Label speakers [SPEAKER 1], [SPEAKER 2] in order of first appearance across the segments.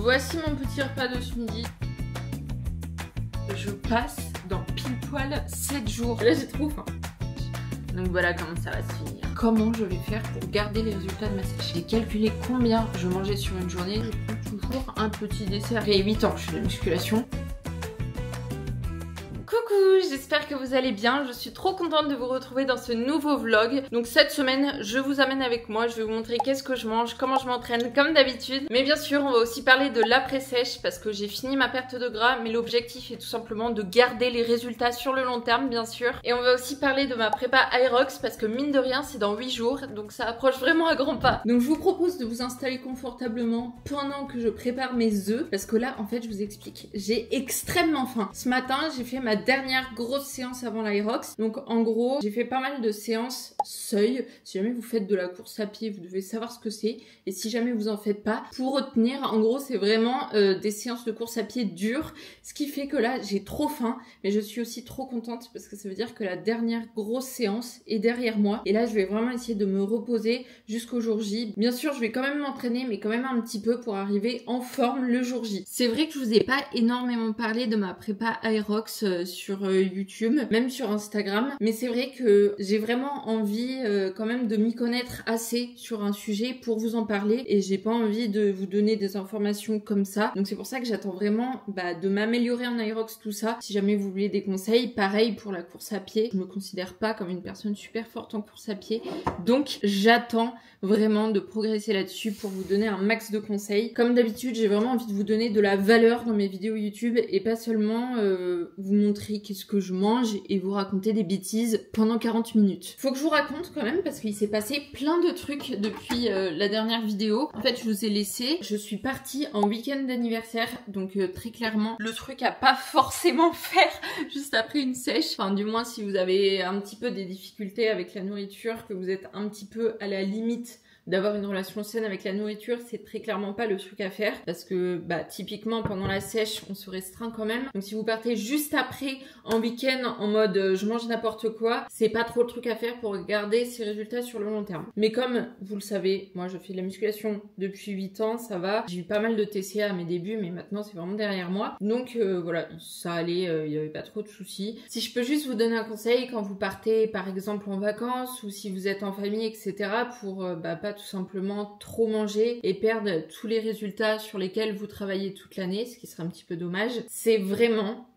[SPEAKER 1] Voici mon petit repas de ce midi. Je passe dans pile poil 7 jours. Là j'ai trop faim. Donc voilà comment ça va se finir. Comment je vais faire pour garder les résultats de ma sèche? J'ai calculé combien je mangeais sur une journée. Je prends toujours un petit dessert. J'ai 8 ans, je fais de la musculation. Coucou, j'espère que vous allez bien. Je suis trop contente de vous retrouver dans ce nouveau vlog. Donc cette semaine, je vous amène avec moi. Je vais vous montrer qu'est-ce que je mange, comment je m'entraîne comme d'habitude. Mais bien sûr, on va aussi parler de l'après-sèche parce que j'ai fini ma perte de gras. Mais l'objectif est tout simplement de garder les résultats sur le long terme, bien sûr. Et on va aussi parler de ma prépa Aerox parce que mine de rien, c'est dans 8 jours. Donc ça approche vraiment à grands pas. Donc je vous propose de vous installer confortablement pendant que je prépare mes œufs. Parce que là, en fait, je vous explique. J'ai extrêmement faim. Ce matin, j'ai fait ma dernière grosse séance avant l'Aerox. Donc en gros, j'ai fait pas mal de séances seuil. Si jamais vous faites de la course à pied, vous devez savoir ce que c'est. Et si jamais vous en faites pas, pour retenir, en gros, c'est vraiment des séances de course à pied dures. Ce qui fait que là, j'ai trop faim. Mais je suis aussi trop contente parce que ça veut dire que la dernière grosse séance est derrière moi. Et là, je vais vraiment essayer de me reposer jusqu'au jour J. Bien sûr, je vais quand même m'entraîner, mais quand même un petit peu pour arriver en forme le jour J. C'est vrai que je vous ai pas énormément parlé de ma prépa Aerox sur YouTube, même sur Instagram, mais c'est vrai que j'ai vraiment envie quand même de m'y connaître assez sur un sujet pour vous en parler et j'ai pas envie de vous donner des informations comme ça, donc c'est pour ça que j'attends vraiment de m'améliorer en Aerox, tout ça. Si jamais vous voulez des conseils, pareil pour la course à pied, je me considère pas comme une personne super forte en course à pied, donc j'attends vraiment de progresser là-dessus pour vous donner un max de conseils. Comme d'habitude, j'ai vraiment envie de vous donner de la valeur dans mes vidéos YouTube et pas seulement vous montrer qu'est-ce que je mange et vous raconter des bêtises pendant 40 minutes. Faut que je vous raconte quand même parce qu'il s'est passé plein de trucs depuis la dernière vidéo. En fait, je vous ai laissé. Je suis partie en week-end d'anniversaire, donc très clairement, le truc à pas forcément faire juste après une sèche. Enfin, du moins si vous avez un petit peu des difficultés avec la nourriture, que vous êtes un petit peu à la limite d'avoir une relation saine avec la nourriture, c'est très clairement pas le truc à faire parce que typiquement pendant la sèche on se restreint quand même, donc si vous partez juste après en week-end en mode je mange n'importe quoi, c'est pas trop le truc à faire pour garder ses résultats sur le long terme. Mais comme vous le savez, moi je fais de la musculation depuis 8 ans, ça va, j'ai eu pas mal de TCA à mes débuts mais maintenant c'est vraiment derrière moi, donc voilà, ça allait, il y avait pas trop de soucis. Si je peux juste vous donner un conseil quand vous partez par exemple en vacances ou si vous êtes en famille etc, pour pas tout simplement trop manger et perdre tous les résultats sur lesquels vous travaillez toute l'année, ce qui serait un petit peu dommage, c'est vraiment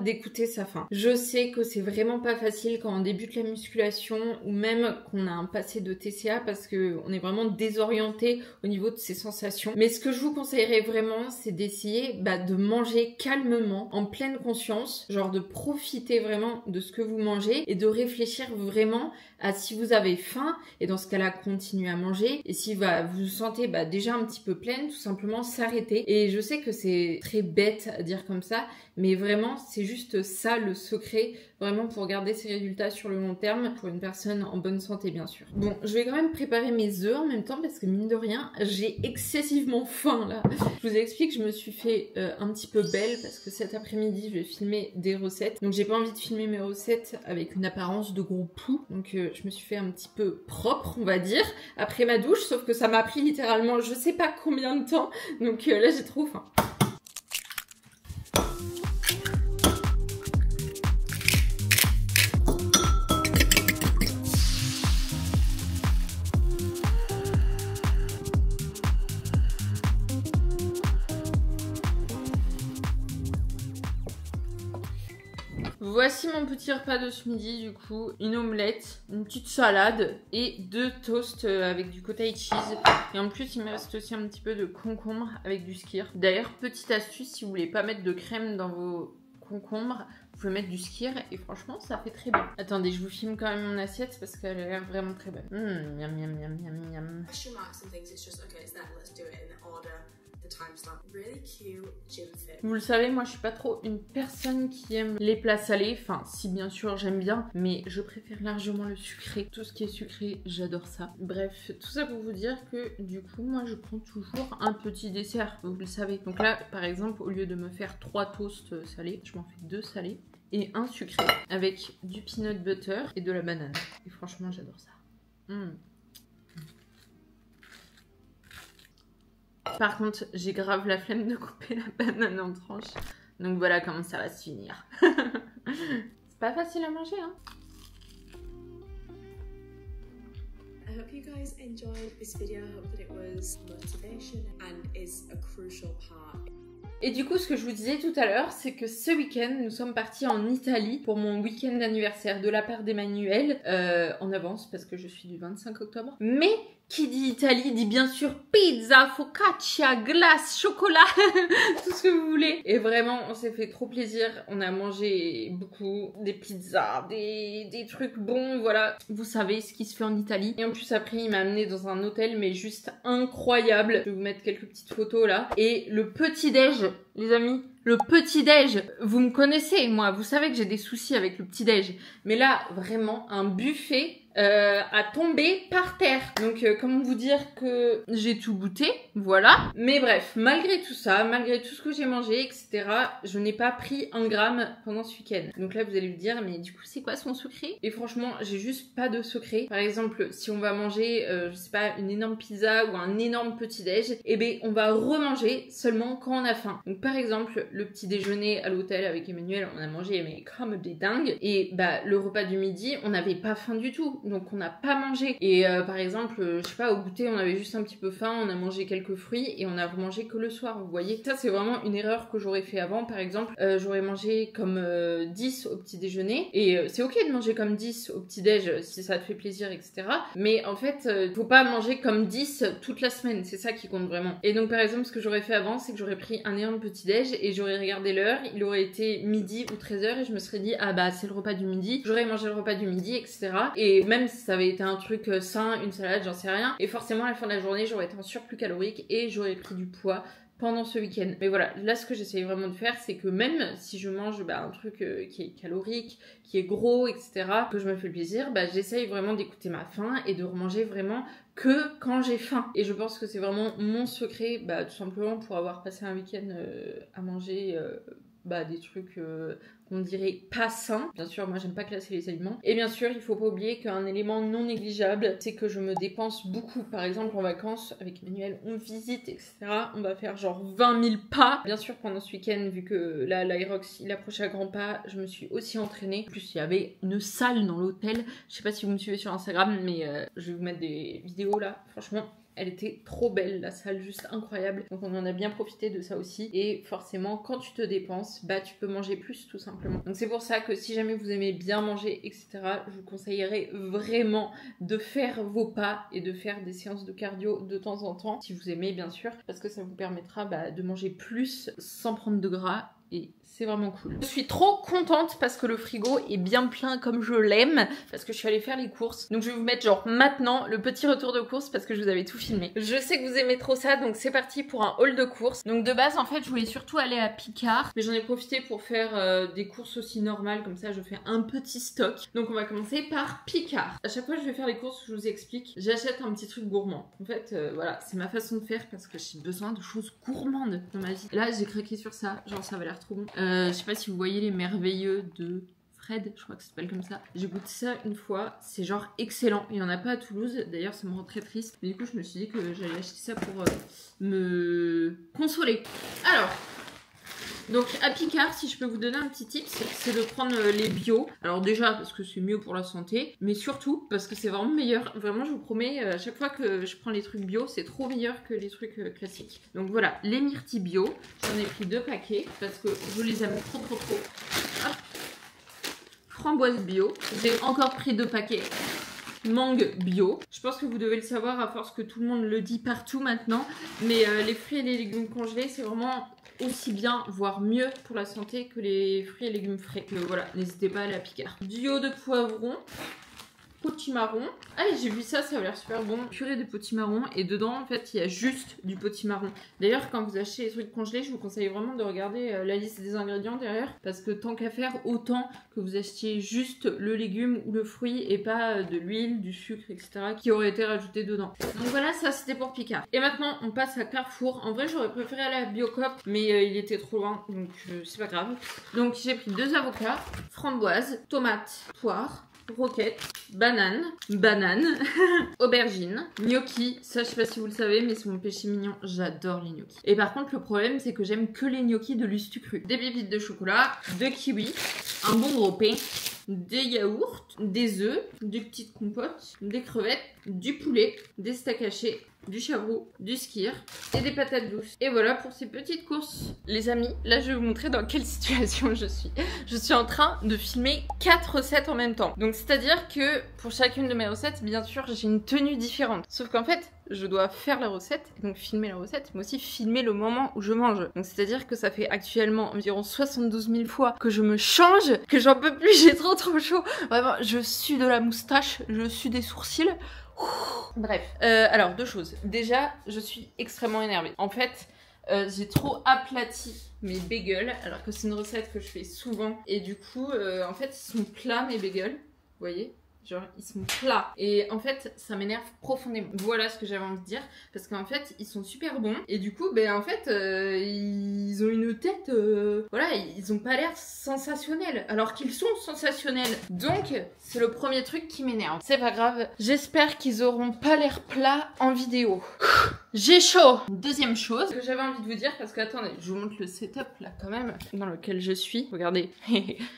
[SPEAKER 1] d'écouter sa faim. Je sais que c'est vraiment pas facile quand on débute la musculation ou même qu'on a un passé de TCA parce que on est vraiment désorienté au niveau de ses sensations. Mais ce que je vous conseillerais vraiment, c'est d'essayer de manger calmement, en pleine conscience, genre de profiter vraiment de ce que vous mangez et de réfléchir vraiment à si vous avez faim et dans ce cas-là, continuez à manger et si vous vous sentez déjà un petit peu pleine, tout simplement s'arrêter. Et je sais que c'est très bête à dire comme ça, mais vraiment, c'est juste ça le secret, vraiment pour garder ses résultats sur le long terme, pour une personne en bonne santé bien sûr. Bon, je vais quand même préparer mes œufs en même temps parce que mine de rien, j'ai excessivement faim là. Je vous explique, je me suis fait un petit peu belle parce que cet après-midi, je vais filmer des recettes. Donc j'ai pas envie de filmer mes recettes avec une apparence de gros pou. Donc je me suis fait un petit peu propre, on va dire, après ma douche, sauf que ça m'a pris littéralement je sais pas combien de temps. Donc là, j'ai trop faim. Voici mon petit repas de ce midi du coup, une omelette, une petite salade et 2 toasts avec du cottage cheese. Et en plus il me reste aussi un petit peu de concombre avec du skyr. D'ailleurs petite astuce, si vous voulez pas mettre de crème dans vos concombres, vous pouvez mettre du skyr et franchement ça fait très bien. Attendez, je vous filme quand même mon assiette parce qu'elle a l'air vraiment très bonne. Miam miam miam miam miam. Vous le savez, moi je suis pas trop une personne qui aime les plats salés, enfin si bien sûr j'aime bien, mais je préfère largement le sucré. Tout ce qui est sucré, j'adore ça. Bref, tout ça pour vous dire que du coup moi je prends toujours un petit dessert, vous le savez. Donc là par exemple, au lieu de me faire 3 toasts salés, je m'en fais 2 salés et un sucré avec du peanut butter et de la banane. Et franchement, j'adore ça. Par contre, j'ai grave la flemme de couper la banane en tranches. Donc voilà comment ça va se finir. C'est pas facile à manger, hein.
[SPEAKER 2] I hope you guys enjoyed this video. I hope that it was motivation and is a crucial part.
[SPEAKER 1] Et du coup, ce que je vous disais tout à l'heure, c'est que ce week-end, nous sommes partis en Italie pour mon week-end d'anniversaire de la part d'Emmanuel. En avance, parce que je suis du 25 octobre. Mais qui dit Italie dit bien sûr pizza, focaccia, glace, chocolat, tout ce que vous voulez. Et vraiment, on s'est fait trop plaisir. On a mangé beaucoup, des pizzas, des trucs bons, voilà. Vous savez ce qui se fait en Italie. Et en plus, après, il m'a amené dans un hôtel, mais juste incroyable. Je vais vous mettre quelques petites photos là. Et le petit-déj, les amis, le petit-déj, vous me connaissez, moi, vous savez que j'ai des soucis avec le petit-déj. Mais là, vraiment, un buffet à tomber par terre. Donc, comment vous dire que j'ai tout goûté, voilà. Mais bref, malgré tout ça, malgré tout ce que j'ai mangé, etc., je n'ai pas pris 1 gramme pendant ce week-end. Donc là, vous allez me dire, mais du coup, c'est quoi son secret? Et franchement, j'ai juste pas de secret. Par exemple, si on va manger, je sais pas, une énorme pizza ou un énorme petit-déj, eh ben, on va remanger seulement quand on a faim. Donc, par exemple, le petit déjeuner à l'hôtel avec Emmanuel, on a mangé, mais comme des dingues. Et bah, le repas du midi, on n'avait pas faim du tout. Donc on n'a pas mangé. Et par exemple, je sais pas, au goûter, on avait juste un petit peu faim, on a mangé quelques fruits et on a remangé que le soir, vous voyez. Ça, c'est vraiment une erreur que j'aurais fait avant. Par exemple, j'aurais mangé comme 10 au petit déjeuner. Et c'est ok de manger comme 10 au petit déj si ça te fait plaisir, etc. Mais en fait, faut pas manger comme 10 toute la semaine. C'est ça qui compte vraiment. Et donc, par exemple, ce que j'aurais fait avant, c'est que j'aurais pris un énorme petit déj et j'aurais regardé l'heure. Il aurait été midi ou 13h et je me serais dit, ah bah, c'est le repas du midi. J'aurais mangé le repas du midi, etc. Et même si ça avait été un truc sain, une salade, j'en sais rien. Et forcément, à la fin de la journée, j'aurais été en surplus calorique et j'aurais pris du poids pendant ce week-end. Mais voilà, là, ce que j'essaye vraiment de faire, c'est que même si je mange un truc qui est calorique, qui est gros, etc., que je me fais plaisir, j'essaye vraiment d'écouter ma faim et de remanger vraiment que quand j'ai faim. Et je pense que c'est vraiment mon secret, tout simplement pour avoir passé un week-end à manger des trucs qu'on dirait pas sains. Bien sûr, moi j'aime pas classer les aliments. Et bien sûr, il faut pas oublier qu'un élément non négligeable, c'est que je me dépense beaucoup. Par exemple, en vacances, avec Emmanuel, on visite, etc. On va faire genre 20 000 pas. Bien sûr, pendant ce week-end, vu que là, l'Aerox, il approchait à grands pas, je me suis aussi entraînée. En plus, il y avait une salle dans l'hôtel. Je sais pas si vous me suivez sur Instagram, mais je vais vous mettre des vidéos là. Franchement, elle était trop belle, la salle, juste incroyable. Donc on en a bien profité de ça aussi. Et forcément, quand tu te dépenses, tu peux manger plus tout simplement. Donc c'est pour ça que si jamais vous aimez bien manger, etc., je vous conseillerais vraiment de faire vos pas et de faire des séances de cardio de temps en temps, si vous aimez bien sûr, parce que ça vous permettra de manger plus sans prendre de gras. Et c'est vraiment cool. Je suis trop contente parce que le frigo est bien plein comme je l'aime, parce que je suis allée faire les courses. Donc je vais vous mettre genre maintenant le petit retour de course parce que je vous avais tout filmé. Je sais que vous aimez trop ça, donc c'est parti pour un haul de courses. Donc de base en fait je voulais surtout aller à Picard, mais j'en ai profité pour faire des courses aussi normales, comme ça je fais un petit stock. Donc on va commencer par Picard. À chaque fois que je vais faire les courses, je vous explique, j'achète un petit truc gourmand. En fait voilà, c'est ma façon de faire parce que j'ai besoin de choses gourmandes dans ma vie. Là j'ai craqué sur ça, genre ça va l'air trop bon. Je sais pas si vous voyez les merveilleux de Fred, je crois que ça s'appelle comme ça. J'ai goûté ça une fois, c'est genre excellent. Il y en a pas à Toulouse, d'ailleurs ça me rend très triste. Mais du coup je me suis dit que j'allais acheter ça pour me consoler. Alors, donc à Picard, si je peux vous donner un petit tip, c'est de prendre les bio. Alors déjà parce que c'est mieux pour la santé, mais surtout parce que c'est vraiment meilleur. Vraiment je vous promets, à chaque fois que je prends les trucs bio, c'est trop meilleur que les trucs classiques. Donc voilà, les myrtilles bio, j'en ai pris 2 paquets parce que je les aime trop. Hop. Framboise bio, j'ai encore pris 2 paquets. Mangue bio. Je pense que vous devez le savoir à force que tout le monde le dit partout maintenant, mais les fruits et les légumes congelés, c'est vraiment aussi bien, voire mieux pour la santé que les fruits et légumes frais. Donc voilà, n'hésitez pas à aller à Picard. Duo de poivrons, potimarron. Allez, j'ai vu ça, ça a l'air super bon. Purée de potimarron et dedans en fait il y a juste du potimarron. D'ailleurs quand vous achetez les trucs congelés, je vous conseille vraiment de regarder la liste des ingrédients derrière, parce que tant qu'à faire, autant que vous achetiez juste le légume ou le fruit et pas de l'huile, du sucre, etc. qui aurait été rajouté dedans. Donc voilà, ça c'était pour Picard. Et maintenant on passe à Carrefour. En vrai j'aurais préféré aller à Biocop, mais il était trop loin, donc c'est pas grave. Donc j'ai pris 2 avocats, framboises, tomates, poires, roquette, banane, aubergine, gnocchi. Ça, je sais pas si vous le savez, mais c'est mon péché mignon. J'adore les gnocchis. Et par contre, le problème, c'est que j'aime que les gnocchis de lustu cru. Des pépites de chocolat, de kiwi, un bon gros pain, des yaourts, des œufs, des petites compotes, des crevettes, du poulet, des steaks hachés, du chavroux, du skyr et des patates douces. Et voilà pour ces petites courses. Les amis, là je vais vous montrer dans quelle situation je suis. Je suis en train de filmer 4 recettes en même temps. Donc c'est-à-dire que pour chacune de mes recettes, bien sûr, j'ai une tenue différente. Sauf qu'en fait, je dois faire la recette, donc filmer la recette, mais aussi filmer le moment où je mange. Donc c'est-à-dire que ça fait actuellement environ 72 000 fois que je me change, que j'en peux plus, j'ai trop chaud. Vraiment, je sue de la moustache, je sue des sourcils. Bref, alors 2 choses. Déjà, je suis extrêmement énervée. En fait, j'ai trop aplati mes bagels, alors que c'est une recette que je fais souvent. Et du coup, en fait, ils sont plats mes bagels. Vous voyez ? Genre, ils sont plats. Et en fait, ça m'énerve profondément. Voilà ce que j'avais envie de dire. Parce qu'en fait, ils sont super bons. Et du coup, ben en fait, ils ont une tête... voilà, ils ont pas l'air sensationnels. Alors qu'ils sont sensationnels. Donc, c'est le premier truc qui m'énerve. C'est pas grave. J'espère qu'ils auront pas l'air plats en vidéo. J'ai chaud. Deuxième chose que j'avais envie de vous dire, parce que attendez, je vous montre le setup là quand même, dans lequel je suis. Regardez,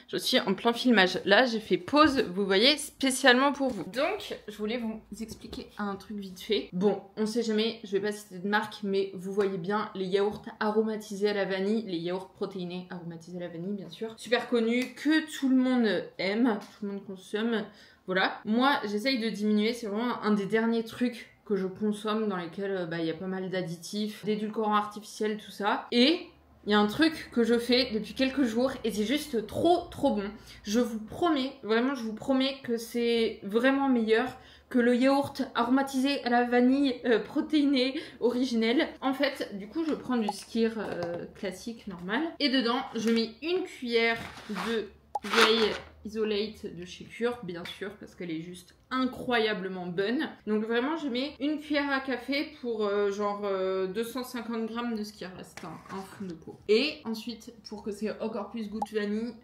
[SPEAKER 1] je suis en plein filmage. Là, j'ai fait pause, vous voyez, spécialement pour vous. Donc, je voulais vous expliquer un truc vite fait. Bon, on sait jamais, je vais pas citer de marque, mais vous voyez bien les yaourts aromatisés à la vanille, les yaourts protéinés aromatisés à la vanille, bien sûr. Super connus, que tout le monde aime, tout le monde consomme. Voilà. Moi, j'essaye de diminuer, c'est vraiment un des derniers trucs que je consomme, dans lesquels il y a pas mal d'additifs, d'édulcorants artificiels, tout ça. Et il y a un truc que je fais depuis quelques jours et c'est juste trop bon. Je vous promets, vraiment je vous promets que c'est vraiment meilleur que le yaourt aromatisé à la vanille protéiné originel. En fait, du coup, je prends du skyr classique, normal. Et dedans, je mets une cuillère de whey isolate de chez Cure, bien sûr, parce qu'elle est juste incroyablement bonne. Donc vraiment, je mets une cuillère à café pour genre 250 grammes de skyr. Là, c'est un fond de pot. Et ensuite, pour que c'est encore plus goût de vanille,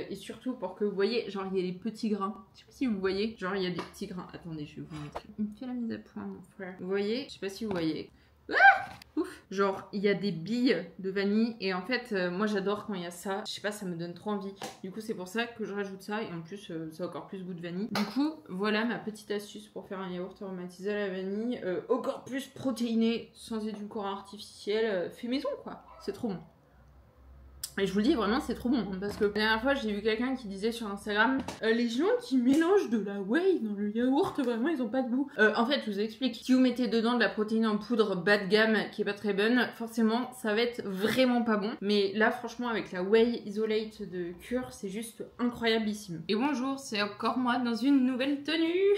[SPEAKER 1] et surtout pour que vous voyez, genre il y a des petits grains. Je sais pas si vous voyez, genre il y a des petits grains. Attendez, je vais vous montrer. Il me fait la mise à point, mon frère. Vous voyez, je sais pas si vous voyez. Ah, ouf. Genre il y a des billes de vanille et en fait moi j'adore quand il y a ça, je sais pas, ça me donne trop envie. Du coup c'est pour ça que je rajoute ça et en plus ça a encore plus goût de vanille. Du coup voilà ma petite astuce pour faire un yaourt aromatisé à la vanille, encore plus protéiné, sans édulcorant artificiel, fait maison quoi, c'est trop bon. Et je vous le dis, vraiment, c'est trop bon. Hein, parce que la dernière fois, j'ai vu quelqu'un qui disait sur Instagram les gens qui mélangent de la whey dans le yaourt, vraiment, ils ont pas de goût. En fait, je vous explique. Si vous mettez dedans de la protéine en poudre bas de gamme qui est pas très bonne, forcément, ça va être vraiment pas bon. Mais là, franchement, avec la whey isolate de Cure, c'est juste incroyablissime. Et bonjour, c'est encore moi dans une nouvelle tenue.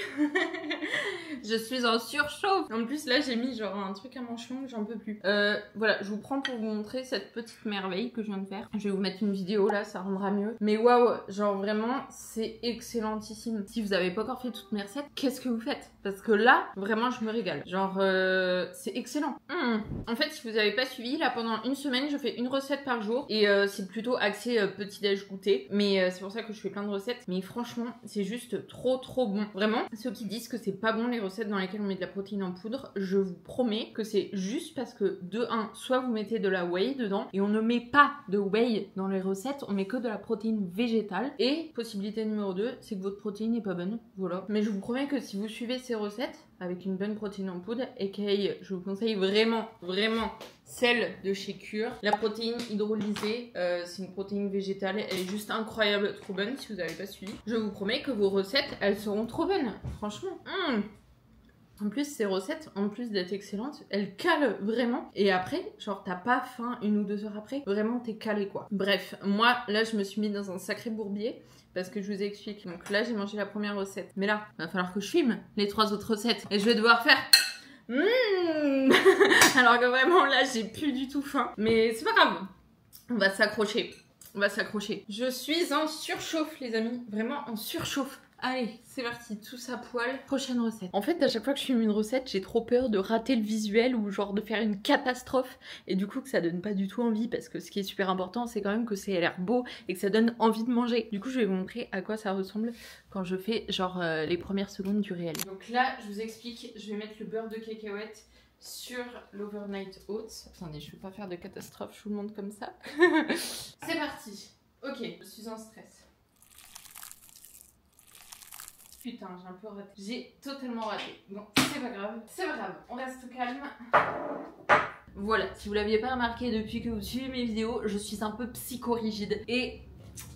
[SPEAKER 1] Je suis en surchauffe. En plus, là, j'ai mis genre un truc à manches longues, j'en peux plus. Voilà, je vous prends pour vous montrer cette petite merveille que je viens de faire. Je vais vous mettre une vidéo là, ça rendra mieux. Mais waouh, genre vraiment, c'est excellentissime. Si vous avez pas encore fait toutes mes recettes, qu'est-ce que vous faites? Parce que là, vraiment, je me régale. Genre, c'est excellent. En fait, si vous avez pas suivi, là, pendant une semaine, je fais une recette par jour. Et c'est plutôt axé petit-déj goûter. Mais c'est pour ça que je fais plein de recettes. Mais franchement, c'est juste trop bon. Vraiment, ceux qui disent que c'est pas bon les recettes dans lesquelles on met de la protéine en poudre, je vous promets que c'est juste parce que, de 1, soit vous mettez de la whey dedans, et on ne met pas de whey dans les recettes, on met que de la protéine végétale. Et possibilité numéro 2, c'est que votre protéine n'est pas bonne. Voilà. Mais je vous promets que si vous suivez ces recettes avec une bonne protéine en poudre, aka je vous conseille vraiment celle de chez Cure. La protéine hydrolysée, c'est une protéine végétale, elle est juste incroyable, trop bonne. Si vous n'avez pas suivi, je vous promets que vos recettes, elles seront trop bonnes. Franchement. En plus, ces recettes, en plus d'être excellentes, elles calent vraiment. Et après, genre, t'as pas faim 1 ou 2 heures après. Vraiment, t'es calé, quoi. Bref, moi, là, je me suis mis dans un sacré bourbier. Parce que je vous explique. Donc là, j'ai mangé la première recette. Mais là, il va falloir que je filme les 3 autres recettes. Et je vais devoir faire... Alors que vraiment, là, j'ai plus du tout faim. Mais c'est pas grave. On va s'accrocher. On va s'accrocher. Je suis en surchauffe, les amis. Vraiment en surchauffe. Allez, c'est parti, tous à poil. Prochaine recette. En fait, à chaque fois que je filme une recette, j'ai trop peur de rater le visuel ou genre de faire une catastrophe et du coup que ça donne pas du tout envie parce que ce qui est super important, c'est quand même que ça ait l'air beau et que ça donne envie de manger. Du coup, je vais vous montrer à quoi ça ressemble quand je fais genre les premières secondes du réel. Donc là, je vous explique, je vais mettre le beurre de cacahuète sur l'overnight oats. Attendez, je vais pas faire de catastrophe, je vous le montre comme ça. C'est parti. Ok, je suis en stress. Putain, j'ai un peu raté. J'ai totalement raté. Bon, c'est pas grave. C'est pas grave, on reste calme. Voilà, si vous l'aviez pas remarqué depuis que vous suivez mes vidéos, je suis un peu psychorigide. Et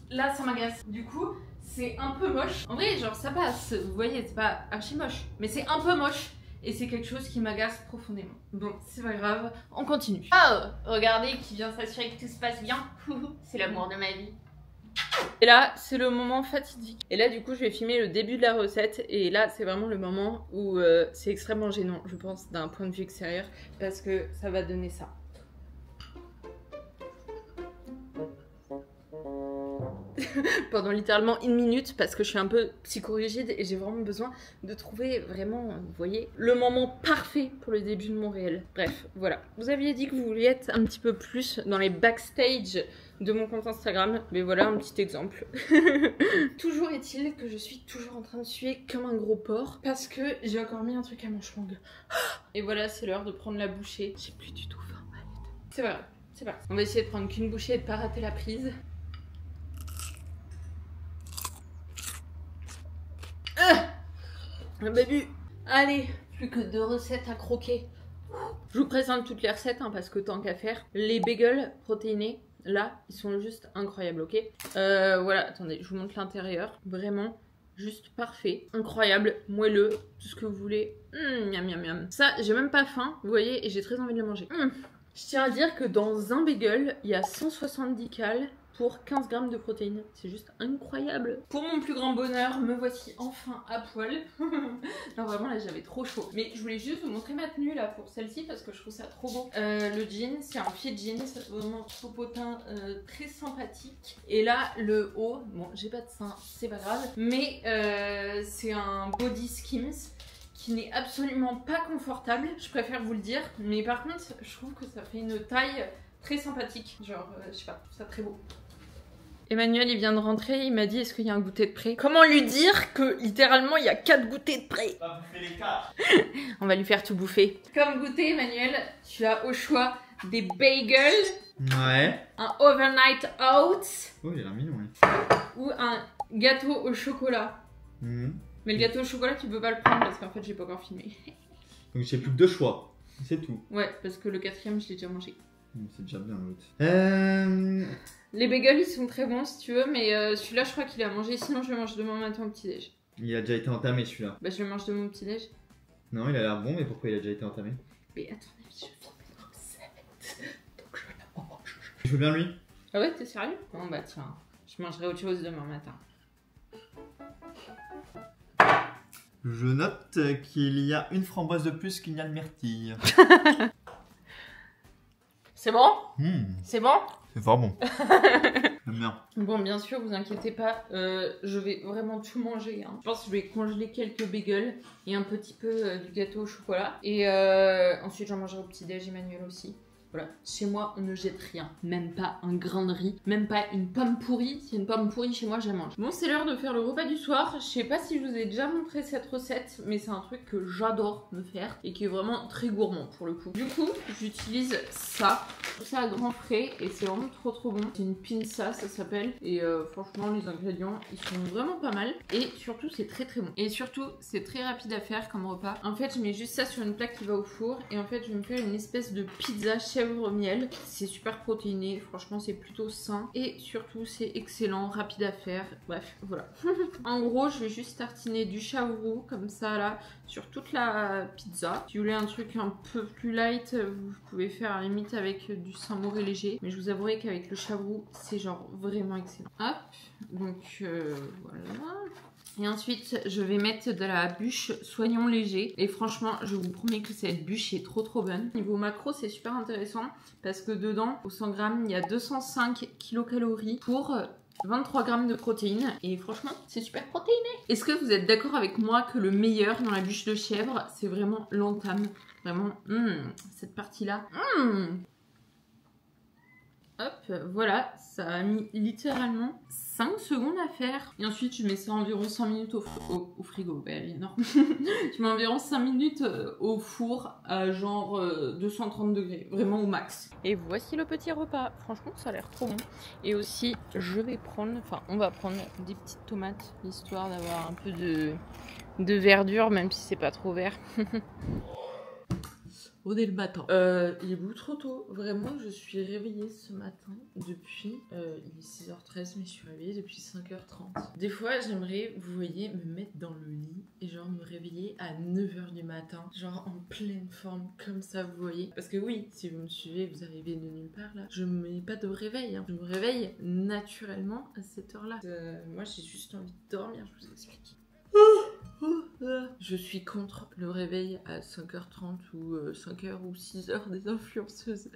[SPEAKER 1] là, ça m'agace. Du coup, c'est un peu moche. En vrai, genre, ça passe. Vous voyez, c'est pas archi moche. Mais c'est un peu moche. Et c'est quelque chose qui m'agace profondément. Bon, c'est pas grave, on continue. Oh, regardez qui vient s'assurer que tout se passe bien. C'est l'amour de ma vie. Et là, c'est le moment fatidique. Et là, du coup, je vais filmer le début de la recette. Et là, c'est vraiment le moment où c'est extrêmement gênant, je pense, d'un point de vue extérieur. Parce que ça va donner ça. Pendant littéralement une minute parce que je suis un peu psychorigide et j'ai vraiment besoin de trouver vraiment, vous voyez, le moment parfait pour le début de mon réel. Bref, voilà. Vous aviez dit que vous vouliez être un petit peu plus dans les backstage de mon compte Instagram, mais voilà un petit exemple. Toujours est-il que je suis toujours en train de suer comme un gros porc parce que j'ai encore mis un truc à mon schwang. Et voilà, c'est l'heure de prendre la bouchée. J'ai plus du tout faim. C'est pas grave, c'est parti. On va essayer de prendre qu'une bouchée et de pas rater la prise. Baby, allez, plus que 2 recettes à croquer. Je vous présente toutes les recettes parce que tant qu'à faire. Les bagels protéinés, là, ils sont juste incroyables, ok. voilà, attendez, je vous montre l'intérieur. Vraiment, juste parfait. Incroyable, moelleux, tout ce que vous voulez. Miam miam miam. Ça, j'ai même pas faim, vous voyez, et j'ai très envie de le manger. Je tiens à dire que dans un bagel, il y a 170 calories pour 15 grammes de protéines. C'est juste incroyable. Pour mon plus grand bonheur, me voici enfin à poil. Non vraiment là j'avais trop chaud. Mais je voulais juste vous montrer ma tenue là pour celle-ci parce que je trouve ça trop beau. Le jean, c'est un fit jean, c'est vraiment trop potin, très sympathique. Et là le haut, bon j'ai pas de sein, c'est pas grave. Mais c'est un body skims qui n'est absolument pas confortable, je préfère vous le dire. Mais par contre, je trouve que ça fait une taille très sympathique. Genre, je sais pas, je trouve ça très beau. Emmanuel, il vient de rentrer, il m'a dit est-ce qu'il y a un goûter de prêt? Comment lui dire que littéralement il y a 4 goûters de prêt?
[SPEAKER 3] On va bouffer les 4.
[SPEAKER 1] On va lui faire tout bouffer. Comme goûter, Emmanuel, tu as au choix des bagels.
[SPEAKER 3] Ouais.
[SPEAKER 1] Un overnight oats.
[SPEAKER 3] Oh, il a l'air mignon, oui.
[SPEAKER 1] Ou un gâteau au chocolat. Mais le gâteau au chocolat, tu peux pas le prendre parce qu'en fait, j'ai pas encore filmé.
[SPEAKER 3] Donc j'ai plus que 2 choix. C'est tout.
[SPEAKER 1] Ouais, parce que le 4e, je l'ai déjà mangé.
[SPEAKER 3] C'est déjà bien l'autre.
[SPEAKER 1] Les bagels, ils sont très bons si tu veux, mais celui-là, je crois qu'il a mangé. Sinon, je le mange demain matin au petit-déj.
[SPEAKER 3] Il a déjà été entamé celui-là.
[SPEAKER 1] Bah, je le mange demain au petit-déj.
[SPEAKER 3] Non, il a l'air bon, mais pourquoi il a déjà été entamé?
[SPEAKER 1] Mais attendez, je filme une recette. Donc je la mange.
[SPEAKER 3] Je veux bien lui.
[SPEAKER 1] Ah ouais, t'es sérieux? Bon bah tiens, je mangerai autre chose demain matin.
[SPEAKER 3] Je note qu'il y a une framboise de plus qu'il n'y a de myrtille.
[SPEAKER 1] C'est bon?
[SPEAKER 3] C'est
[SPEAKER 1] bon?
[SPEAKER 3] C'est fort bon. J'aime bien.
[SPEAKER 1] Bon, bien sûr, vous inquiétez pas, je vais vraiment tout manger. Hein. Je pense que je vais congeler quelques bagels et un petit peu du gâteau au chocolat. Et ensuite, j'en mangerai au petit-déj, Emmanuel aussi. Voilà, chez moi, on ne jette rien. Même pas un grain de riz, même pas une pomme pourrie. S'il y a une pomme pourrie chez moi, je la mange. Bon, c'est l'heure de faire le repas du soir. Je sais pas si je vous ai déjà montré cette recette, mais c'est un truc que j'adore me faire et qui est vraiment très gourmand pour le coup. Du coup, j'utilise ça. Tout ça à grand frais et c'est vraiment trop bon. C'est une pinza, ça s'appelle. Et franchement, les ingrédients, ils sont vraiment pas mal. Et surtout, c'est très bon. Et surtout, c'est très rapide à faire comme repas. En fait, je mets juste ça sur une plaque qui va au four. Et en fait, je vais me faire une espèce de pizza chèvre miel. C'est super protéiné, franchement c'est plutôt sain et surtout c'est excellent, rapide à faire. Bref, voilà. En gros, je vais juste tartiner du chavourou comme ça là sur toute la pizza. Si vous voulez un truc un peu plus light, vous pouvez faire à la limite avec du Saint-Mauré léger. Mais je vous avouerai qu'avec le chavourou, c'est genre vraiment excellent. Hop, donc voilà. Et ensuite, je vais mettre de la bûche soignon léger. Et franchement, je vous promets que cette bûche est trop bonne. Niveau macro, c'est super intéressant parce que dedans, au 100 grammes, il y a 205 kilocalories pour 23 grammes de protéines et franchement c'est super protéiné. Est-ce que vous êtes d'accord avec moi que le meilleur dans la bûche de chèvre c'est vraiment l'entame? Vraiment, cette partie là. Hop, voilà, ça a mis littéralement 5 secondes à faire. Et ensuite, je mets ça environ 5 minutes au frigo. Ouais, énorme. Je mets environ 5 minutes au four à genre 230 degrés, vraiment au max. Et voici le petit repas. Franchement, ça a l'air trop bon. Et aussi, on va prendre des petites tomates, histoire d'avoir un peu de verdure, même si c'est pas trop vert. Oh, dès le matin. Il est beaucoup trop tôt. Vraiment, je suis réveillée ce matin depuis... il est 6h13, mais je suis réveillée depuis 5h30. Des fois, j'aimerais, vous voyez, me mettre dans le lit et genre me réveiller à 9h du matin. Genre en pleine forme, comme ça, vous voyez. Parce que oui, si vous me suivez, vous arrivez de nulle part là. Je me mets pas de réveil. Hein. Je me réveille naturellement à cette heure-là. Moi, j'ai juste envie de dormir, je vous explique. Je suis contre le réveil à 5h30 ou 5h ou 6h des influenceuses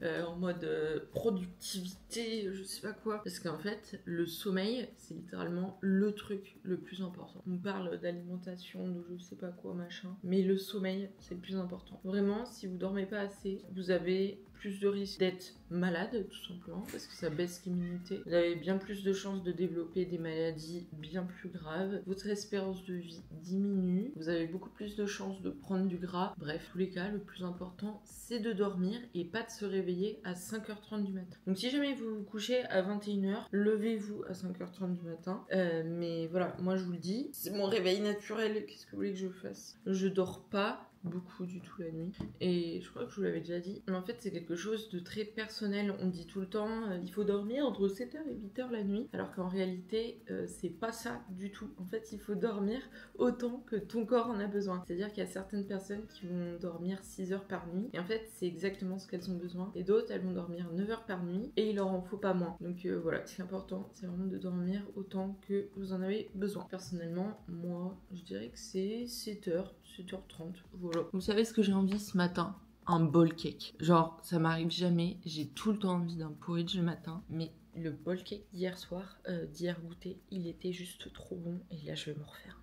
[SPEAKER 1] en mode productivité, je sais pas quoi. Parce qu'en fait, le sommeil, c'est littéralement le truc le plus important. On parle d'alimentation, de je sais pas quoi, machin. Mais le sommeil, c'est le plus important. Vraiment, si vous dormez pas assez, vous avez plus de risques d'être malade, tout simplement, parce que ça baisse l'immunité. Vous avez bien plus de chances de développer des maladies bien plus graves. Votre espérance de vie diminue. Vous avez beaucoup plus de chances de prendre du gras. Bref, tous les cas, le plus important, c'est de dormir et pas de se réveiller à 5h30 du matin. Donc si jamais vous vous couchez à 21h, levez-vous à 5h30 du matin. Mais voilà, moi je vous le dis, c'est mon réveil naturel. Qu'est-ce que vous voulez que je fasse? Je dors pas beaucoup du tout la nuit et je crois que je vous l'avais déjà dit, mais en fait c'est quelque chose de très personnel. On dit tout le temps il faut dormir entre 7h et 8h la nuit, alors qu'en réalité c'est pas ça du tout. En fait il faut dormir autant que ton corps en a besoin, c'est à dire qu'il y a certaines personnes qui vont dormir 6 heures par nuit et en fait c'est exactement ce qu'elles ont besoin, et d'autres elles vont dormir 9 heures par nuit et il leur en faut pas moins. Donc voilà, ce qui est important c'est vraiment de dormir autant que vous en avez besoin. Personnellement moi je dirais que c'est 7h, 7h30. Voilà. Vous savez ce que j'ai envie ce matin? Un bol cake. Genre, ça m'arrive jamais. J'ai tout le temps envie d'un porridge le matin. Mais le bol cake d'hier soir, d'hier goûter, il était juste trop bon. Et là, je vais me refaire.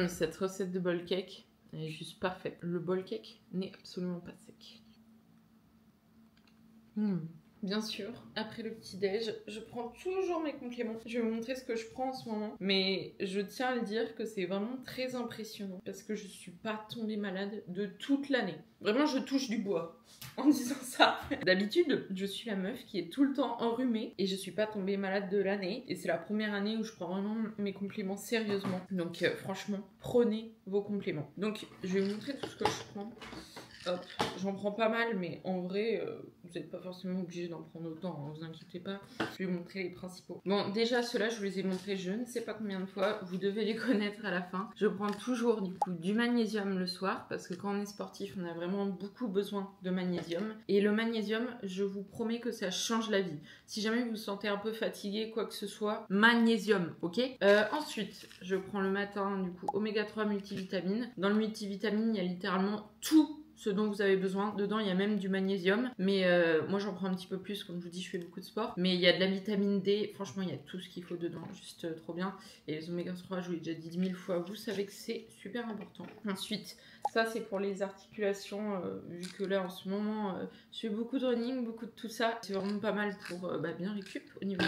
[SPEAKER 1] Cette recette de bol cake est juste parfaite. Le bol cake n'est absolument pas sec. Bien sûr, après le petit-déj, je prends toujours mes compléments. Je vais vous montrer ce que je prends en ce moment. Mais je tiens à le dire que c'est vraiment très impressionnant parce que je suis pas tombée malade de toute l'année. Vraiment, je touche du bois en disant ça. D'habitude, je suis la meuf qui est tout le temps enrhumée et je suis pas tombée malade de l'année. Et c'est la première année où je prends vraiment mes compléments sérieusement. Donc franchement, prenez vos compléments. Donc je vais vous montrer tout ce que je prends. Hop, j'en prends pas mal, mais en vrai, vous n'êtes pas forcément obligé d'en prendre autant, hein, vous inquiétez pas. Je vais vous montrer les principaux. Bon, déjà, ceux-là, je vous les ai montrés je ne sais pas combien de fois. Vous devez les connaître à la fin. Je prends toujours, du coup, du magnésium le soir, parce que quand on est sportif, on a vraiment beaucoup besoin de magnésium. Et le magnésium, je vous promets que ça change la vie. Si jamais vous vous sentez un peu fatigué, quoi que ce soit, magnésium, ok? Ensuite, je prends le matin, du coup, oméga 3 multivitamine. Dans le multivitamine, il y a littéralement tout ce dont vous avez besoin. Dedans, il y a même du magnésium. Mais moi, j'en prends un petit peu plus. Comme je vous dis, je fais beaucoup de sport. Mais il y a de la vitamine D. Franchement, il y a tout ce qu'il faut dedans. Juste trop bien. Et les oméga 3, je vous l'ai déjà dit 10 000 fois. Vous savez que c'est super important. Ensuite, ça, c'est pour les articulations. Vu que là, en ce moment, je fais beaucoup de running, beaucoup de tout ça. C'est vraiment pas mal pour bien récup au niveau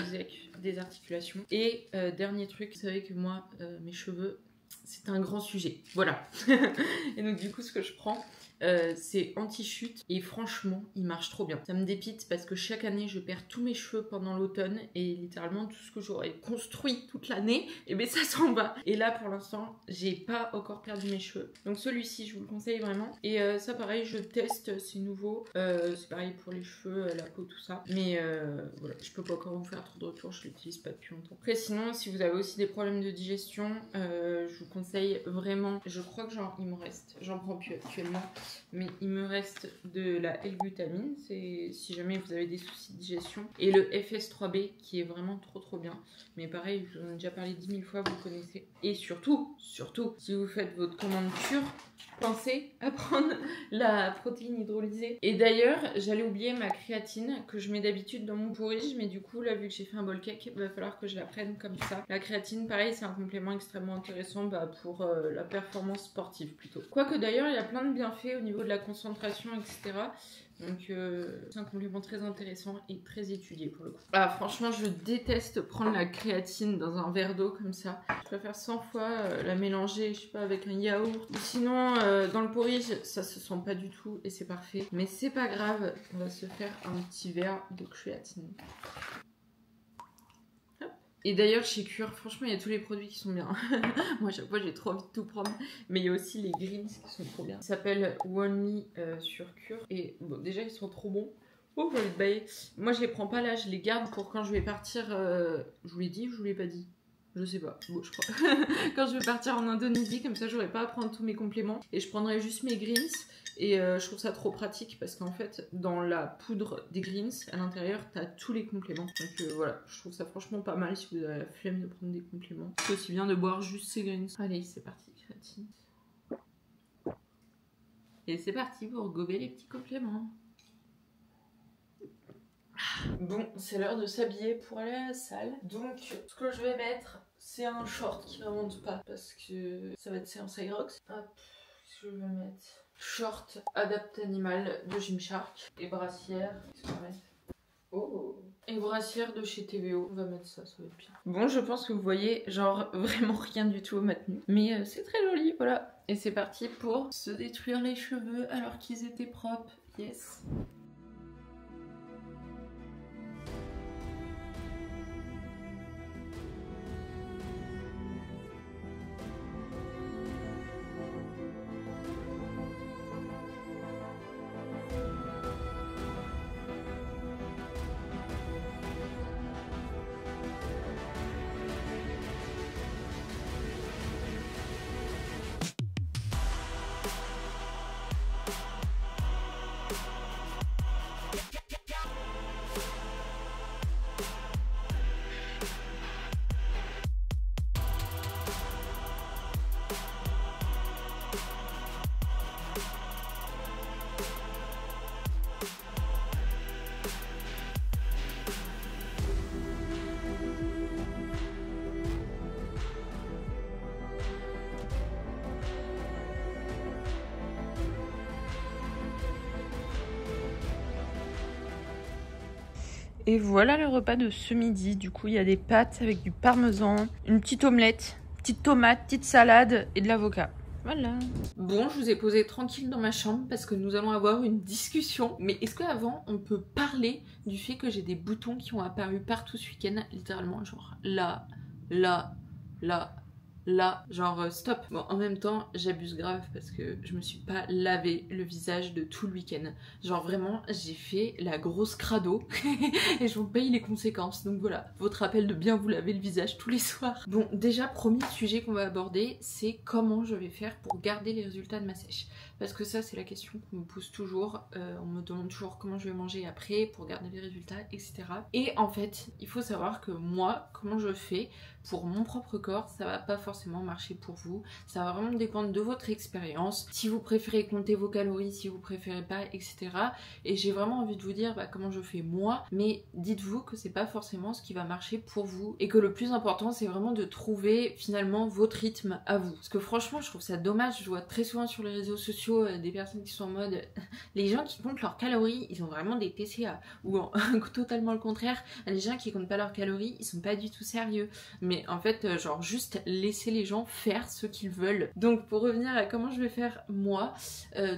[SPEAKER 1] des articulations. Et dernier truc, vous savez que moi, mes cheveux, c'est un grand sujet. Voilà. Et donc, du coup, ce que je prends, C'est anti-chute et franchement il marche trop bien. Ça me dépite parce que chaque année je perds tous mes cheveux pendant l'automne et littéralement tout ce que j'aurais construit toute l'année, et ben ça s'en va. Et là pour l'instant j'ai pas encore perdu mes cheveux. Donc celui-ci je vous le conseille vraiment. Et ça pareil je teste, c'est nouveau. C'est pareil pour les cheveux, la peau, tout ça. Mais voilà, je peux pas encore vous faire trop de retours, je l'utilise pas depuis longtemps. Après sinon si vous avez aussi des problèmes de digestion, je vous conseille vraiment, je crois que il me reste, j'en prends plus actuellement, mais il me reste de la L-glutamine, c'est si jamais vous avez des soucis de digestion, et le FS3B qui est vraiment trop bien. Mais pareil, je vous en ai déjà parlé 10 000 fois, vous connaissez. Et surtout, si vous faites votre commande pure, pensez à prendre la protéine hydrolysée. Et d'ailleurs, j'allais oublier ma créatine que je mets d'habitude dans mon porridge, mais du coup, là, vu que j'ai fait un bol cake, il va falloir que je la prenne comme ça. La créatine, pareil, c'est un complément extrêmement intéressant pour la performance sportive plutôt. Quoique d'ailleurs, il y a plein de bienfaits au niveau de la concentration, etc. Donc c'est un complément très intéressant et très étudié pour le coup. Ah franchement je déteste prendre la créatine dans un verre d'eau comme ça. Je préfère 100 fois la mélanger, je sais pas, avec un yaourt. Sinon dans le porridge ça se sent pas du tout et c'est parfait. Mais c'est pas grave, on va se faire un petit verre de créatine. Et d'ailleurs chez Cure, franchement il y a tous les produits qui sont bien. Moi à chaque fois j'ai trop envie de tout prendre. Mais il y a aussi les greens qui sont trop bien. Ils s'appellent One Me sur Cure. Et bon déjà ils sont trop bons. Oh je vais te bailler. Moi je les prends pas là, je les garde pour quand je vais partir. Je vous l'ai dit ou je vous l'ai pas dit? Je sais pas, bon je crois. Quand je vais partir en Indonésie, comme ça j'aurai pas à prendre tous mes compléments. Et je prendrai juste mes greens. Et je trouve ça trop pratique parce qu'en fait, dans la poudre des greens, à l'intérieur, t'as tous les compléments. Donc voilà, je trouve ça franchement pas mal si vous avez la flemme de prendre des compléments. C'est aussi bien de boire juste ces greens. Allez, c'est parti, créatine. Et c'est parti pour gober les petits compléments. Bon, c'est l'heure de s'habiller pour aller à la salle. Donc, ce que je vais mettre, c'est un short qui ne remonte pas parce que ça va être séance Aerox. Hop, qu'est-ce que je vais mettre? Short Adapt Animal de Gymshark et brassière. Qu'est-ce qu'on va mettre? Oh! Et brassière de chez TVO. On va mettre ça, ça va être bien. Bon, je pense que vous voyez, genre vraiment rien du tout à ma tenue. Mais c'est très joli, voilà. Et c'est parti pour se détruire les cheveux alors qu'ils étaient propres. Yes! Et voilà le repas de ce midi. Du coup, il y a des pâtes avec du parmesan, une petite omelette, petite tomate, petite salade et de l'avocat. Voilà. Bon, je vous ai posé tranquille dans ma chambre parce que nous allons avoir une discussion. Mais est-ce qu'avant, on peut parler du fait que j'ai des boutons qui ont apparu partout ce week-end, littéralement, genre là, genre stop. Bon, en même temps, j'abuse grave parce que je me suis pas lavé le visage de tout le week-end. Genre vraiment, j'ai fait la grosse crado et je vous paye les conséquences. Donc voilà, votre rappel de bien vous laver le visage tous les soirs. Bon, déjà, premier sujet qu'on va aborder, c'est comment je vais faire pour garder les résultats de ma sèche. Parce que ça, c'est la question qu'on me pose toujours. On me demande toujours comment je vais manger après pour garder les résultats, etc. Et en fait, il faut savoir que moi, comment je fais pour mon propre corps, ça va pas forcément marcher pour vous. Ça va vraiment dépendre de votre expérience. Si vous préférez compter vos calories, si vous préférez pas, etc. Et j'ai vraiment envie de vous dire comment je fais moi. Mais dites-vous que c'est pas forcément ce qui va marcher pour vous. Et que le plus important, c'est vraiment de trouver finalement votre rythme à vous. Parce que franchement, je trouve ça dommage. Je vois très souvent sur les réseaux sociaux des personnes qui sont en mode les gens qui comptent leurs calories, ils ont vraiment des TCA. Ou totalement le contraire, les gens qui comptent pas leurs calories, ils sont pas du tout sérieux. Mais en fait, genre juste laissez laisser les gens faire ce qu'ils veulent. Donc pour revenir à comment je vais faire moi,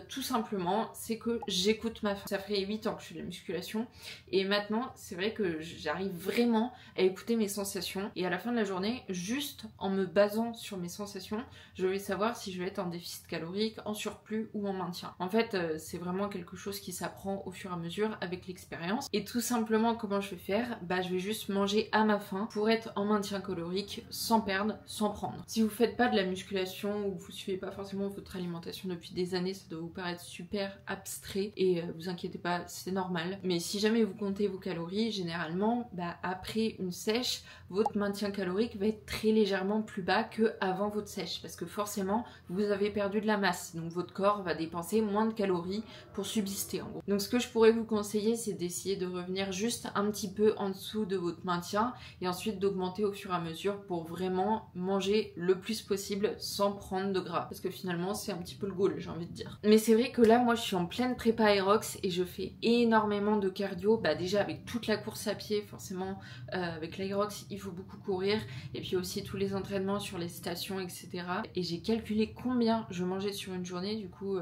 [SPEAKER 1] tout simplement c'est que j'écoute ma faim. Ça fait 8 ans que je fais de la musculation et maintenant c'est vrai que j'arrive vraiment à écouter mes sensations et à la fin de la journée, juste en me basant sur mes sensations, je vais savoir si je vais être en déficit calorique, en surplus ou en maintien. En fait c'est vraiment quelque chose qui s'apprend au fur et à mesure avec l'expérience et tout simplement comment je vais faire, bah je vais juste manger à ma faim pour être en maintien calorique sans perdre, sans prendre. Si vous faites pas de la musculation ou vous suivez pas forcément votre alimentation depuis des années, ça doit vous paraître super abstrait et vous inquiétez pas, c'est normal. Mais si jamais vous comptez vos calories, généralement, bah, après une sèche, votre maintien calorique va être très légèrement plus bas que avant votre sèche parce que forcément, vous avez perdu de la masse. Donc votre corps va dépenser moins de calories pour subsister en gros. Donc ce que je pourrais vous conseiller, c'est d'essayer de revenir juste un petit peu en dessous de votre maintien et ensuite d'augmenter au fur et à mesure pour vraiment manger le plus possible sans prendre de gras. Parce que finalement, c'est un petit peu le goal, j'ai envie de dire. Mais c'est vrai que là, moi, je suis en pleine prépa Aerox et je fais énormément de cardio. Bah déjà avec toute la course à pied, forcément, avec l'Aerox, il faut beaucoup courir. Et puis aussi tous les entraînements sur les stations, etc. Et j'ai calculé combien je mangeais sur une journée, du coup,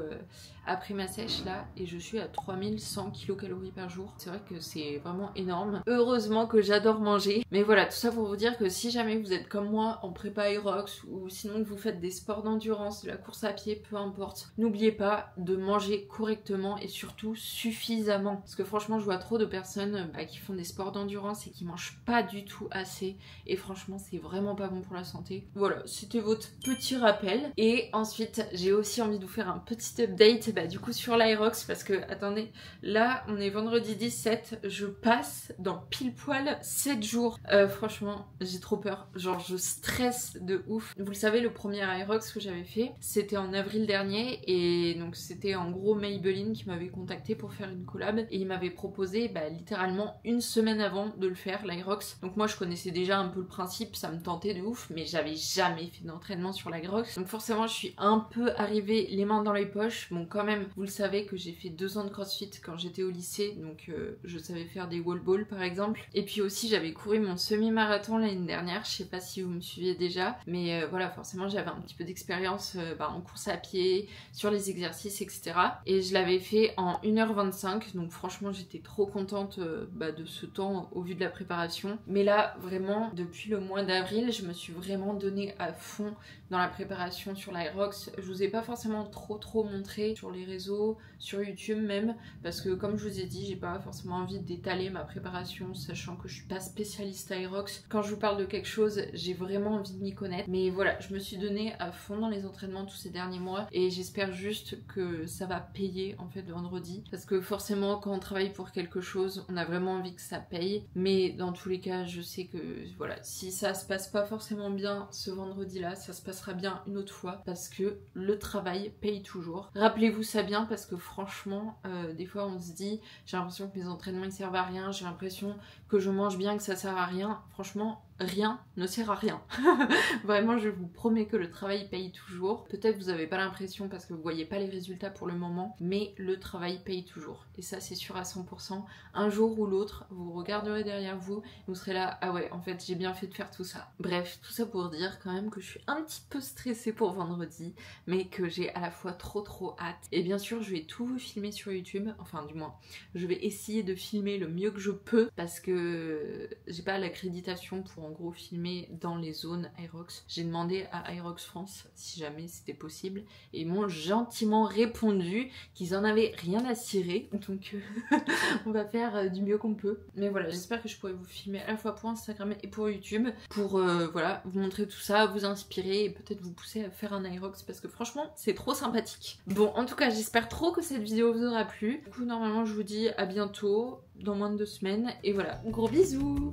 [SPEAKER 1] après ma sèche là, et je suis à 3100 kcal par jour. C'est vrai que c'est vraiment énorme. Heureusement que j'adore manger. Mais voilà, tout ça pour vous dire que si jamais vous êtes comme moi en prépa Aerox ou sinon que vous faites des sports d'endurance, de la course à pied, peu importe, n'oubliez pas de manger correctement et surtout suffisamment. Parce que franchement, je vois trop de personnes qui font des sports d'endurance et qui mangent pas du tout assez. Et franchement, c'est vraiment pas bon pour la santé. Voilà, c'était votre petit rappel. Et ensuite, j'ai aussi envie de vous faire un petit update du coup sur l'Aerox parce que, attendez, là, on est vendredi 17, je passe dans pile poil 7 jours. Franchement, j'ai trop peur. Genre, je stresse de ouf. Vous le savez, le premier Aerox que j'avais fait, c'était en avril dernier et donc c'était en gros Maybelline qui m'avait contacté pour faire une collab et il m'avait proposé littéralement une semaine avant de le faire, l'Aerox. Donc moi, je connaissais déjà un peu le principe, ça me tentait de ouf, mais j'avais jamais fait d'entraînement sur l'Aerox. Donc forcément, je suis un peu arrivée les mains dans les poches. Bon, quand même, vous le savez que j'ai fait 2 ans de CrossFit quand j'étais au lycée, donc je savais faire des wall balls par exemple. Et puis aussi, j'avais couru mon semi-marathon l'année dernière, je sais pas si vous me suiviez déjà, mais voilà, forcément, j'avais un petit peu d'expérience en course à pied, sur les exercices, etc. Et je l'avais fait en 1h25, donc franchement, j'étais trop contente de ce temps au vu de la préparation. Mais là, vraiment, depuis le mois d'avril, je me suis vraiment donnée à fond dans la préparation sur l'Aerox. Je vous ai pas forcément trop montré sur les réseaux, sur YouTube même, parce que comme je vous ai dit, j'ai pas forcément envie d'étaler ma préparation, sachant que je suis pas spécialiste Aerox. Quand je vous parle de quelque chose, j'ai vraiment envie de m'y connaître. Mais voilà, je me suis donnée à fond dans les entraînements tous ces derniers mois et j'espère juste que ça va payer en fait vendredi. Parce que forcément, quand on travaille pour quelque chose, on a vraiment envie que ça paye. Mais dans tous les cas, je sais que voilà, si ça se passe pas forcément bien ce vendredi-là, ça se passera bien une autre fois parce que le travail paye toujours. Rappelez-vous ça bien parce que franchement, des fois on se dit j'ai l'impression que mes entraînements ils servent à rien, j'ai l'impression que je mange bien, que ça sert à rien. Franchement, rien ne sert à rien. Vraiment, je vous promets que le travail paye toujours. Peut-être vous n'avez pas l'impression parce que vous voyez pas les résultats pour le moment, mais le travail paye toujours. Et ça, c'est sûr à 100%. Un jour ou l'autre, vous regarderez derrière vous, vous serez là, ah ouais, en fait, j'ai bien fait de faire tout ça. Bref, tout ça pour dire quand même que je suis un petit peu stressée pour vendredi, mais que j'ai à la fois trop hâte. Et bien sûr, je vais tout vous filmer sur YouTube, enfin du moins, je vais essayer de filmer le mieux que je peux parce que j'ai pas l'accréditation pour en gros filmer dans les zones Aerox. J'ai demandé à Aerox France si jamais c'était possible et ils m'ont gentiment répondu qu'ils en avaient rien à cirer, donc on va faire du mieux qu'on peut. Mais voilà, j'espère que je pourrai vous filmer à la fois pour Instagram et pour YouTube pour voilà, vous montrer tout ça, vous inspirer et peut-être vous pousser à faire un Aerox parce que franchement c'est trop sympathique. Bon, en tout cas j'espère trop que cette vidéo vous aura plu. Du coup normalement je vous dis à bientôt dans moins de 2 semaines et voilà, gros bisous.